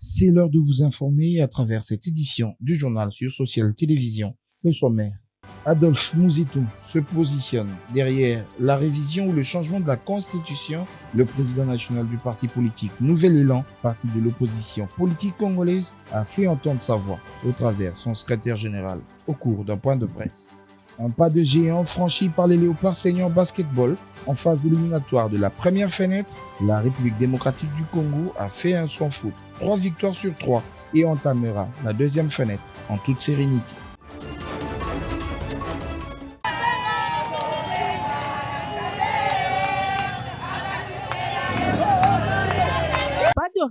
C'est l'heure de vous informer à travers cette édition du journal sur Social Télévision. Le sommaire. Adolphe Mouzitou se positionne derrière la révision ou le changement de la Constitution. Le président national du parti politique Nouvel Élan, parti de l'opposition politique congolaise, a fait entendre sa voix au travers son secrétaire général au cours d'un point de presse. Un pas de géant franchi par les Léopards seniors basketball en phase éliminatoire de la première fenêtre. La République démocratique du Congo a fait un sans faute, 3 victoires sur 3 et entamera la deuxième fenêtre en toute sérénité.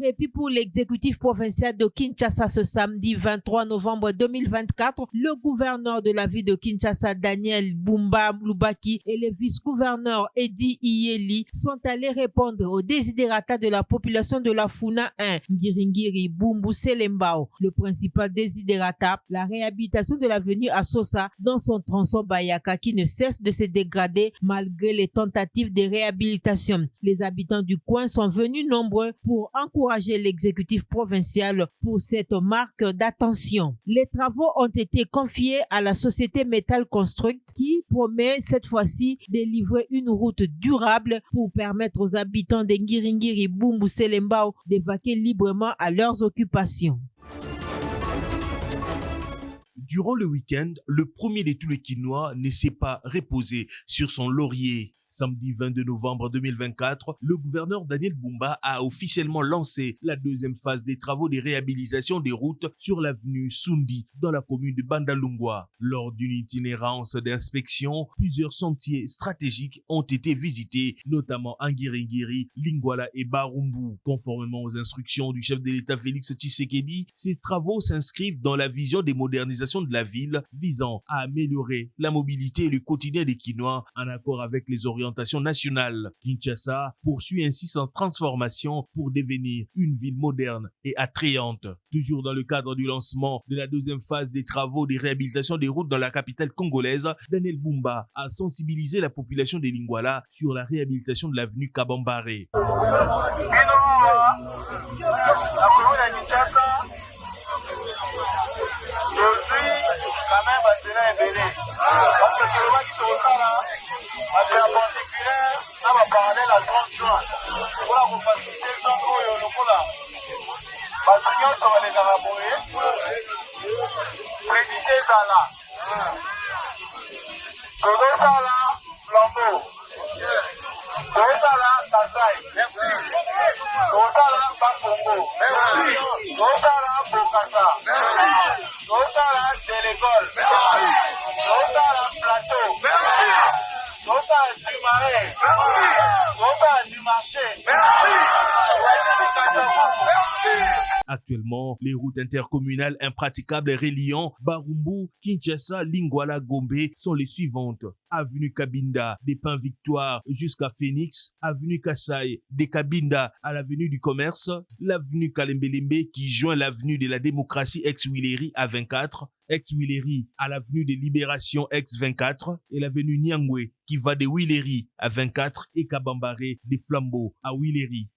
Répit pour l'exécutif provincial de Kinshasa ce samedi 23 novembre 2024. Le gouverneur de la ville de Kinshasa, Daniel Bumba Lubaki, et le vice-gouverneur Eddie Iyeli sont allés répondre aux désiderata de la population de la Funa 1, Ngiringiri, Bumbu, Selembao. Le principal désiderata, la réhabilitation de l'avenue Assosa dans son tronçon Bayaka qui ne cesse de se dégrader malgré les tentatives de réhabilitation. Les habitants du coin sont venus nombreux pour encourager l'exécutif provincial pour cette marque d'attention. Les travaux ont été confiés à la société Metal Construct qui promet cette fois-ci de livrer une route durable pour permettre aux habitants de Ngiringiri, Bumbu, Selembao d'évacuer librement à leurs occupations. Durant le week-end, le premier de tous les Kinois ne s'est pas reposé sur son laurier. Samedi 22 novembre 2024, le gouverneur Daniel Bumba a officiellement lancé la deuxième phase des travaux de réhabilitation des routes sur l'avenue Sundi dans la commune de Bandalungwa. Lors d'une itinérance d'inspection, plusieurs sentiers stratégiques ont été visités, notamment Ngiringiri, Lingwala et Barumbu. Conformément aux instructions du chef de l'État Félix Tshisekedi, ces travaux s'inscrivent dans la vision des modernisations de la ville visant à améliorer la mobilité et le quotidien des Kinois en accord avec les orientations nationale. Kinshasa poursuit ainsi sa transformation pour devenir une ville moderne et attrayante. Toujours dans le cadre du lancement de la deuxième phase des travaux de réhabilitation des routes dans la capitale congolaise, Daniel Bumba a sensibilisé la population de Lingwala sur la réhabilitation de l'avenue Kabambare. Actuellement, les routes intercommunales impraticables reliant Barumbu, Kinshasa, Lingwala, Gombe sont les suivantes. Avenue Kabinda, des Pins Victoire jusqu'à Phoenix, avenue Kassai, des Kabinda à l'avenue du Commerce, l'avenue Kalembelembe qui joint l'avenue de la démocratie ex-Willery à 24, ex-Willery à l'avenue de Libération ex-24 et l'avenue Nyangwe qui va de Willery à 24 et Kabambare des Flambeaux à Willery.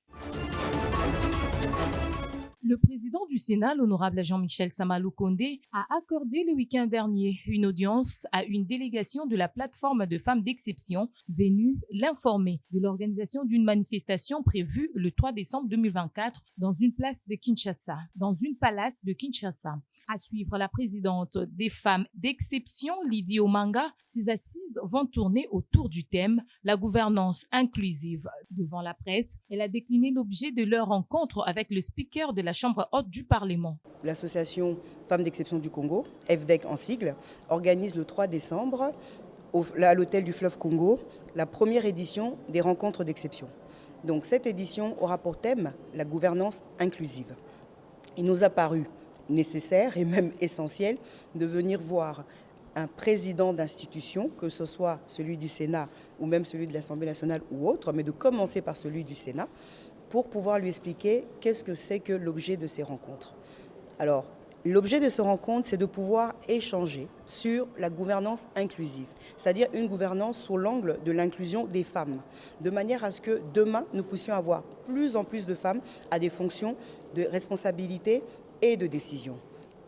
Le président du Sénat, l'honorable Jean-Michel Samalou Kondé, a accordé le week-end dernier une audience à une délégation de la plateforme de femmes d'exception venue l'informer de l'organisation d'une manifestation prévue le 3 décembre 2024 dans une palace de Kinshasa. À suivre la présidente des femmes d'exception, Lydie Omanga, ces assises vont tourner autour du thème « La gouvernance inclusive ». Devant la presse, elle a décliné l'objet de leur rencontre avec le speaker de la Chambre haute du Parlement. L'association Femmes d'exception du Congo, FDEC en sigle, organise le 3 décembre à l'hôtel du Fleuve Congo la première édition des rencontres d'exception. Donc cette édition aura pour thème la gouvernance inclusive. Il nous a paru nécessaire et même essentiel de venir voir un président d'institution, que ce soit celui du Sénat ou même celui de l'Assemblée nationale ou autre, mais de commencer par celui du Sénat, pour pouvoir lui expliquer qu'est-ce que c'est que l'objet de ces rencontres. Alors, L'objet de ce rencontre, c'est de pouvoir échanger sur la gouvernance inclusive, c'est-à-dire une gouvernance sous l'angle de l'inclusion des femmes, de manière à ce que demain, nous puissions avoir plus en plus de femmes à des fonctions de responsabilité et de décision.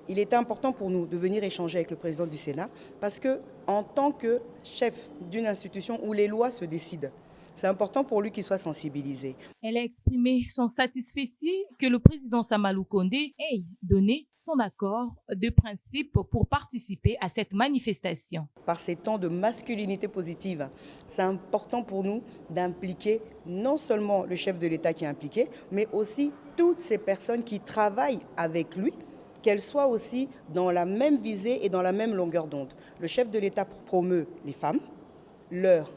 Il est important pour nous de venir échanger avec le président du Sénat parce que, en tant que chef d'une institution où les lois se décident, c'est important pour lui qu'il soit sensibilisé. Elle a exprimé son satisfaction que le président Samalou Kondé ait donné son accord de principe pour participer à cette manifestation. Par ces temps de masculinité positive, c'est important pour nous d'impliquer non seulement le chef de l'État qui est impliqué, mais aussi toutes ces personnes qui travaillent avec lui, qu'elles soient aussi dans la même visée et dans la même longueur d'onde. Le chef de l'État promeut les femmes, leur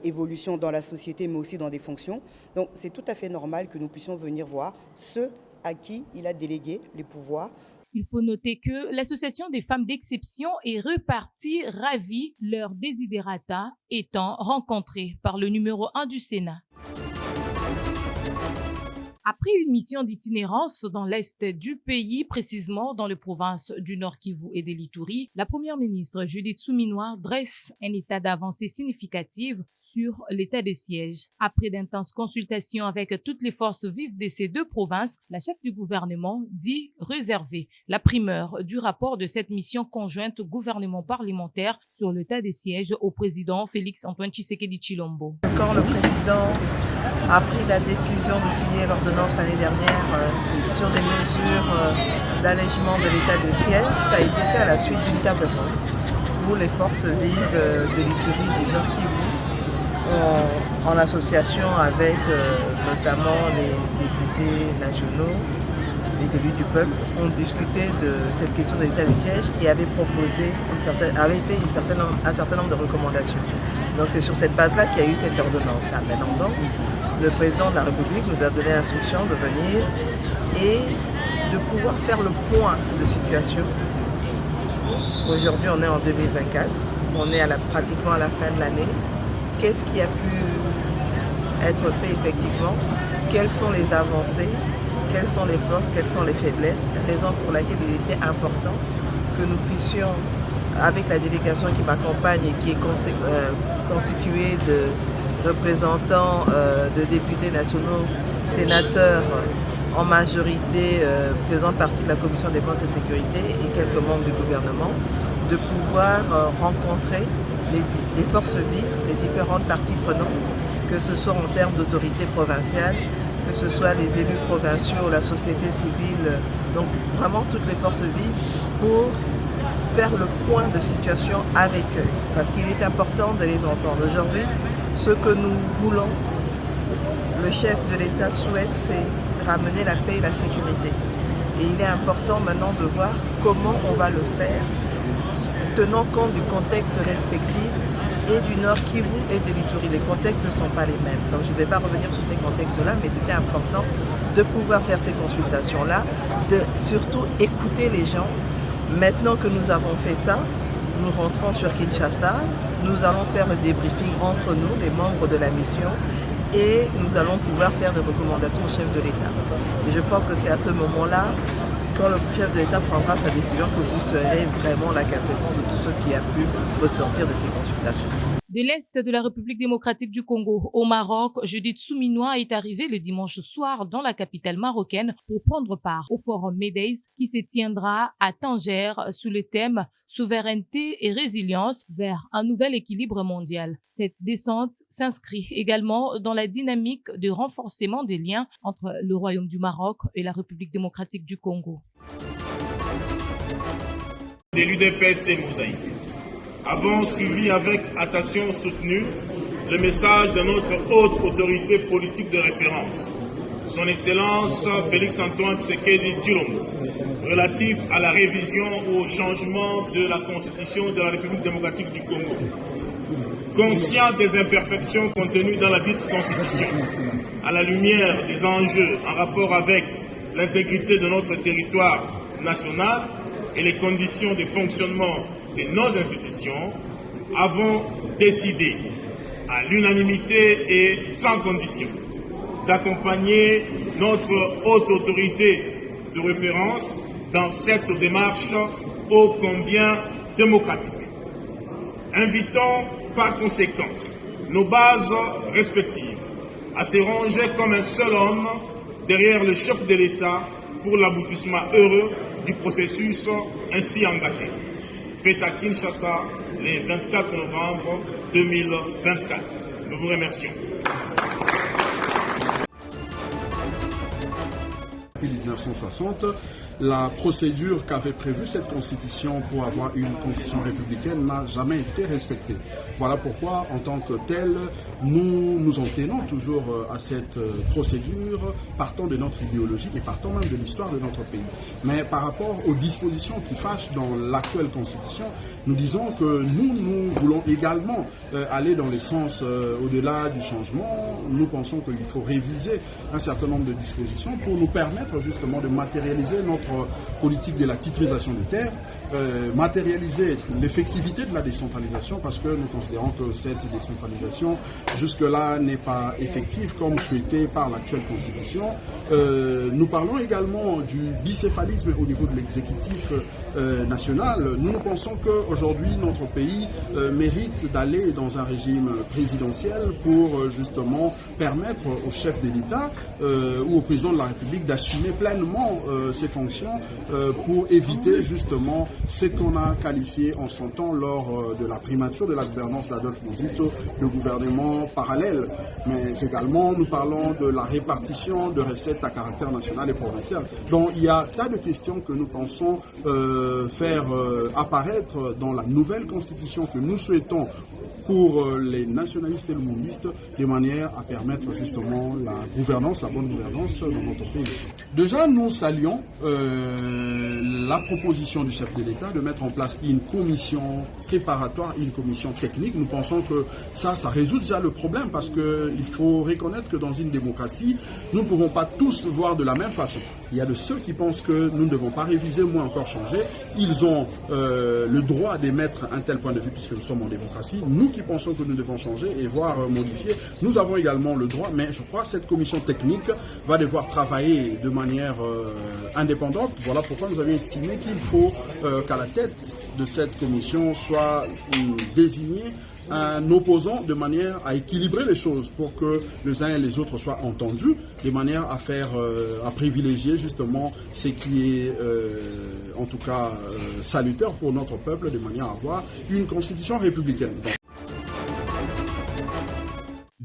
évolution dans la société, mais aussi dans des fonctions. Donc c'est tout à fait normal que nous puissions venir voir ceux à qui il a délégué les pouvoirs. Il faut noter que l'Association des femmes d'exception est repartie ravie, leurs desiderata étant rencontrés par le numéro 1 du Sénat. Après une mission d'itinérance dans l'est du pays, précisément dans les provinces du Nord Kivu et de l'Ituri, la première ministre Judith Suminwa dresse un état d'avancée significative sur l'état de siège. Après d'intenses consultations avec toutes les forces vives de ces deux provinces, la chef du gouvernement dit réserver la primeur du rapport de cette mission conjointe gouvernement parlementaire sur l'état de siège au président Félix Antoine Tshisekedi Tshilombo. Quand le président a pris la décision de signer l'ordonnance l'année dernière sur des mesures d'allègement de l'état de siège, ça a été fait à la suite d'une table ronde où les forces vives de l'Ituri du Nord Kivu, en association avec notamment les députés nationaux, les élus du peuple, ont discuté de cette question de l'état de siège et avaient proposé un certain nombre de recommandations. Donc c'est sur cette base-là qu'il y a eu cette ordonnance-là. Maintenant, le président de la République nous a donné l'instruction de venir et de pouvoir faire le point de situation. Aujourd'hui, on est en 2024, on est pratiquement à la fin de l'année. Qu'est-ce qui a pu être fait effectivement? Quelles sont les avancées? Quelles sont les forces? Quelles sont les faiblesses? Raison pour laquelle il était important que nous puissions, avec la délégation qui m'accompagne et qui est constituée de représentants de députés nationaux, sénateurs en majorité faisant partie de la commission défense et sécurité et quelques membres du gouvernement, de pouvoir rencontrer les forces vives, les différentes parties prenantes, que ce soit en termes d'autorité provinciale, que ce soit les élus provinciaux, la société civile, donc vraiment toutes les forces vives pour faire le point de situation avec eux, parce qu'il est important de les entendre. Aujourd'hui, ce que nous voulons, le chef de l'État souhaite, c'est ramener la paix et la sécurité. Et il est important maintenant de voir comment on va le faire, tenant compte du contexte respectif et du Nord Kivu et de l'Ituri. Les contextes ne sont pas les mêmes. Donc je ne vais pas revenir sur ces contextes-là, mais c'était important de pouvoir faire ces consultations-là, de surtout écouter les gens. Maintenant que nous avons fait ça, nous rentrons sur Kinshasa, nous allons faire le débriefing entre nous, les membres de la mission, et nous allons pouvoir faire des recommandations au chef de l'État. Et je pense que c'est à ce moment-là, quand le chef de l'État prendra sa décision, que vous serez vraiment la quintessence de tout ce qui a pu ressortir de ces consultations. De l'Est de la République démocratique du Congo au Maroc, Judith Suminwa est arrivée le dimanche soir dans la capitale marocaine pour prendre part au forum MEDES qui se tiendra à Tanger sous le thème « Souveraineté et résilience vers un nouvel équilibre mondial ». Cette descente s'inscrit également dans la dynamique de renforcement des liens entre le Royaume du Maroc et la République démocratique du Congo. De l'UDPS et Mosaïque avons suivi avec attention soutenue le message de notre haute autorité politique de référence, son Excellence Félix Antoine Tshisekedi Tshilombo, relatif à la révision ou au changement de la Constitution de la République démocratique du Congo. Conscient des imperfections contenues dans la dite Constitution, à la lumière des enjeux en rapport avec l'intégrité de notre territoire national et les conditions de fonctionnement de nos institutions, avons décidé à l'unanimité et sans condition d'accompagner notre haute autorité de référence dans cette démarche ô combien démocratique. Invitons par conséquent nos bases respectives à se ranger comme un seul homme derrière le chef de l'État pour l'aboutissement heureux du processus ainsi engagé. Fait à Kinshasa le 24 novembre 2024. Nous vous remercions. Depuis 1960, la procédure qu'avait prévue cette constitution pour avoir une constitution républicaine n'a jamais été respectée. Voilà pourquoi, en tant que tel, nous nous en tenons toujours à cette procédure, partant de notre idéologie et partant même de l'histoire de notre pays. Mais par rapport aux dispositions qui fâchent dans l'actuelle constitution, nous disons que nous voulons également aller dans les sens au-delà du changement. Nous pensons qu'il faut réviser un certain nombre de dispositions pour nous permettre justement de matérialiser notre politique de la titrisation des terres, matérialiser l'effectivité de la décentralisation, parce que nous considérons que cette décentralisation jusque-là n'est pas effective comme souhaité par l'actuelle constitution. Nous parlons également du bicéphalisme au niveau de l'exécutif national. Nous pensons qu'aujourd'hui notre pays mérite d'aller dans un régime présidentiel pour justement permettre au chef de l'État ou au président de la République d'assumer pleinement ses fonctions pour éviter justement ce qu'on a qualifié en son temps lors de la primature de la gouvernance d'Adolphe Muzito, le gouvernement parallèle. Mais également, nous parlons de la répartition de recettes à caractère national et provincial. Donc il y a tas de questions que nous pensons faire apparaître dans la nouvelle constitution que nous souhaitons pour les nationalistes et le mondistes, de manière à permettre justement la gouvernance, la bonne gouvernance dans notre pays. Déjà, nous saluons la proposition du chef de l'État de mettre en place une commission préparatoire, une commission technique. Nous pensons que ça résout déjà le problème, parce qu'il faut reconnaître que dans une démocratie, nous ne pouvons pas tous voir de la même façon. Il y a de ceux qui pensent que nous ne devons pas réviser, moins encore changer. Ils ont le droit d'émettre un tel point de vue puisque nous sommes en démocratie. Nous qui pensons que nous devons changer et voire modifier, nous avons également le droit, mais je crois que cette commission technique va devoir travailler de manière indépendante. Voilà pourquoi nous avions estimé qu'il faut qu'à la tête de cette commission soit désigné un opposant, de manière à équilibrer les choses pour que les uns et les autres soient entendus, de manière à faire, à privilégier justement ce qui est en tout cas salutaire pour notre peuple, de manière à avoir une constitution républicaine.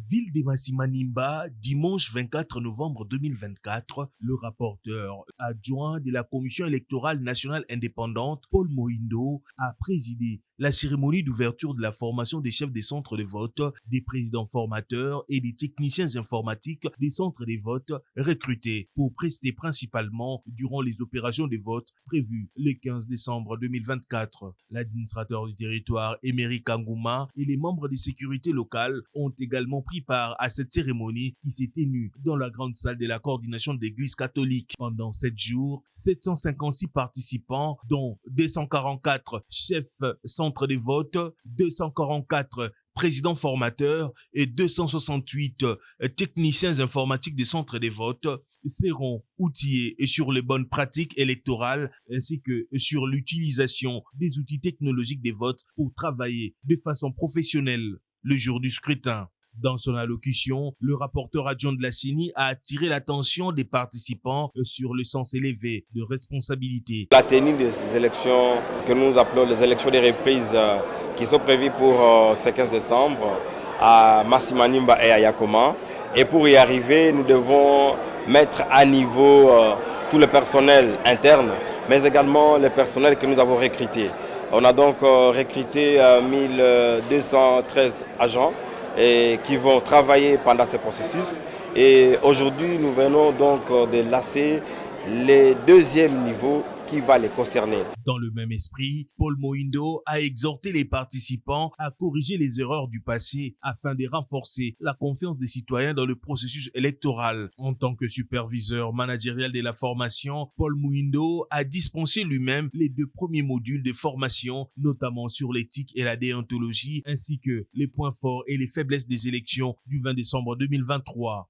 Ville de Massimanimba, dimanche 24 novembre 2024, le rapporteur adjoint de la Commission électorale nationale indépendante, Paul Mohindo, a présidé la cérémonie d'ouverture de la formation des chefs des centres de vote, des présidents formateurs et des techniciens informatiques des centres de vote recrutés pour prester principalement durant les opérations de vote prévues le 15 décembre 2024. L'administrateur du territoire, Emery Kangouma, et les membres de sécurité locale ont également pris part à cette cérémonie qui s'est tenue dans la grande salle de la coordination de l'Église catholique. Pendant 7 jours, 756 participants, dont 244 chefs centres de vote, 244 présidents formateurs et 268 techniciens informatiques des centres de vote seront outillés sur les bonnes pratiques électorales ainsi que sur l'utilisation des outils technologiques des votes pour travailler de façon professionnelle le jour du scrutin. Dans son allocution, le rapporteur adjoint de la CENI a attiré l'attention des participants sur le sens élevé de responsabilité. La tenue des élections que nous appelons les élections de reprise qui sont prévues pour ce 15 décembre à Massimanimba et à Yakoma. Et pour y arriver, nous devons mettre à niveau tout le personnel interne, mais également le personnel que nous avons recruté. On a donc recruté 1213 agents et qui vont travailler pendant ce processus. Et aujourd'hui, nous venons donc de lancer les deuxièmes niveaux qui va les concerner. Dans le même esprit, Paul Mohindo a exhorté les participants à corriger les erreurs du passé afin de renforcer la confiance des citoyens dans le processus électoral. En tant que superviseur managérial de la formation, Paul Mohindo a dispensé lui-même les 2 premiers modules de formation, notamment sur l'éthique et la déontologie, ainsi que les points forts et les faiblesses des élections du 20 décembre 2023.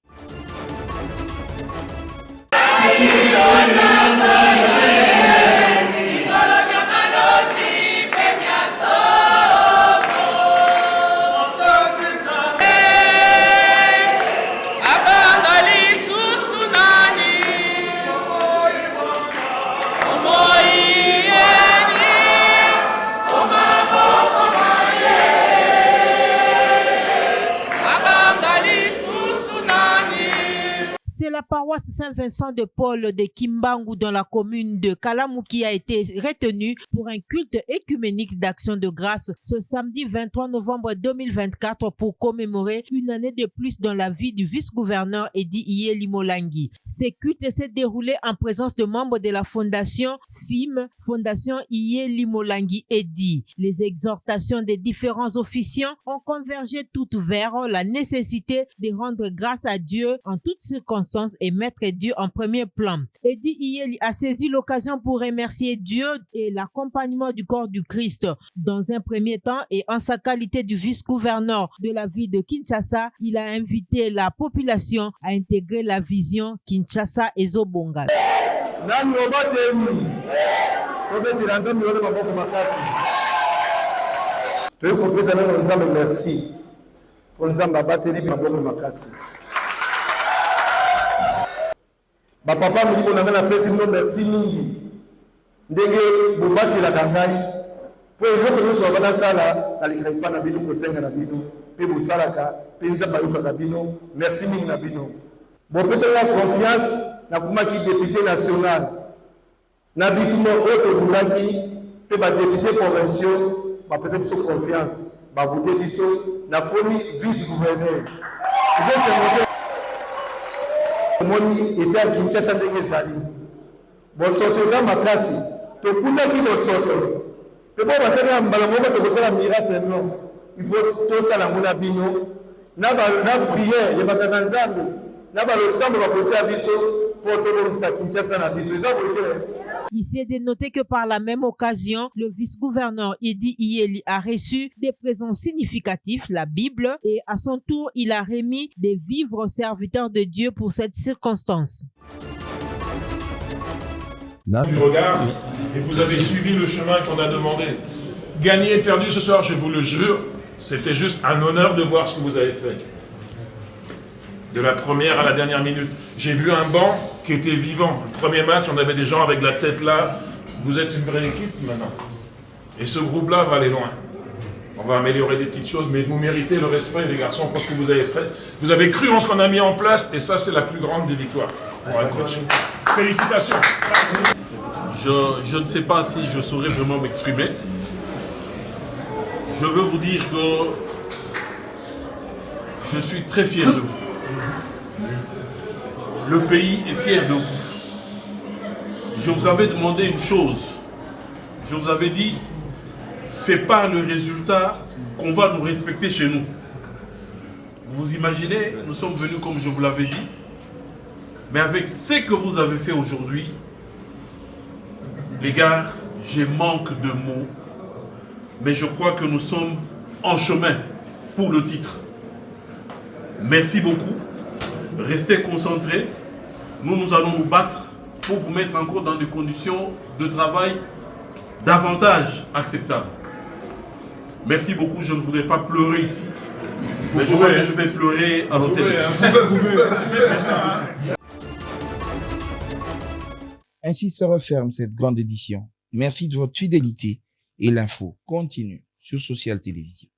paroisse Saint-Vincent de Paul de Kimbangu dans la commune de Kalamuki a été retenue pour un culte écuménique d'action de grâce ce samedi 23 novembre 2024 pour commémorer une année de plus dans la vie du vice-gouverneur Edi Iye Limolangi. Ces cultes s'est déroulé en présence de membres de la fondation FIM, Fondation Iye Limolangi Edi. Les exhortations des différents officiants ont convergé toutes vers la nécessité de rendre grâce à Dieu en toutes circonstances et mettre Dieu en premier plan. Edi Iye a saisi l'occasion pour remercier Dieu et l'accompagnement du corps du Christ. Dans un premier temps et en sa qualité de vice-gouverneur de la ville de Kinshasa, il a invité la population à intégrer la vision Kinshasa et Zobonga. Merci pour nous abattre makasi. Papa me dit qu'on a la paix, merci mingi. Ndenge bobaki la dangai. Pour le nous sommes dans la salle, ali pas na bino ko senga na bino, pe bosalaka, pe nzamba yoka na bino, merci mingi na bino. Bon pesa la confiance na kuma ki député national. Na bitumo auto bulaki, pe ba député provinciaux, ba pesa biso confiance, ba voter biso na komi vice-gouverneur. Je sais moni était à Kinshasa ndenge zali. Bon soto za makasi, to kuta ki bo soto. Pe bo batena mbala moko to kosala miracle non. Il faut to sala mona bino na prière ya bataka nzambe. Na ba lo sambo ba kotia biso pour to sa Kinshasa na biso. Ça vous Il s'est dénoté que par la même occasion, le vice-gouverneur Edi Iye a reçu des présents significatifs, la Bible, et à son tour, il a remis des vivres aux serviteurs de Dieu pour cette circonstance. Je regarde et vous avez suivi le chemin qu'on a demandé. Gagné et perdu ce soir, je vous le jure, c'était juste un honneur de voir ce que vous avez fait. De la première à la dernière minute. J'ai vu un banc qui était vivant. Le premier match, on avait des gens avec la tête là. Vous êtes une vraie équipe maintenant. Et ce groupe-là va aller loin. On va améliorer des petites choses, mais vous méritez le respect, les garçons, pour ce que vous avez fait. Vous avez cru en ce qu'on a mis en place, et ça, c'est la plus grande des victoires pour un coach. Félicitations. Je ne sais pas si je saurais vraiment m'exprimer. Je veux vous dire que je suis très fier de vous. Le pays est fier de vous. Je vous avais demandé une chose. Je vous avais dit, c'est pas le résultat qu'on va nous respecter chez nous. Vous imaginez, nous sommes venus comme je vous l'avais dit, mais avec ce que vous avez fait aujourd'hui, les gars, j'ai manque de mots, mais je crois que nous sommes en chemin pour le titre. Merci beaucoup. Restez concentrés. Nous allons nous battre pour vous mettre encore dans des conditions de travail davantage acceptables. Merci beaucoup. Je ne voudrais pas pleurer ici. Mais je vois que je vais pleurer à l'hôtel. Ainsi se referme cette grande édition. Merci de votre fidélité et l'info continue sur Social Télévision.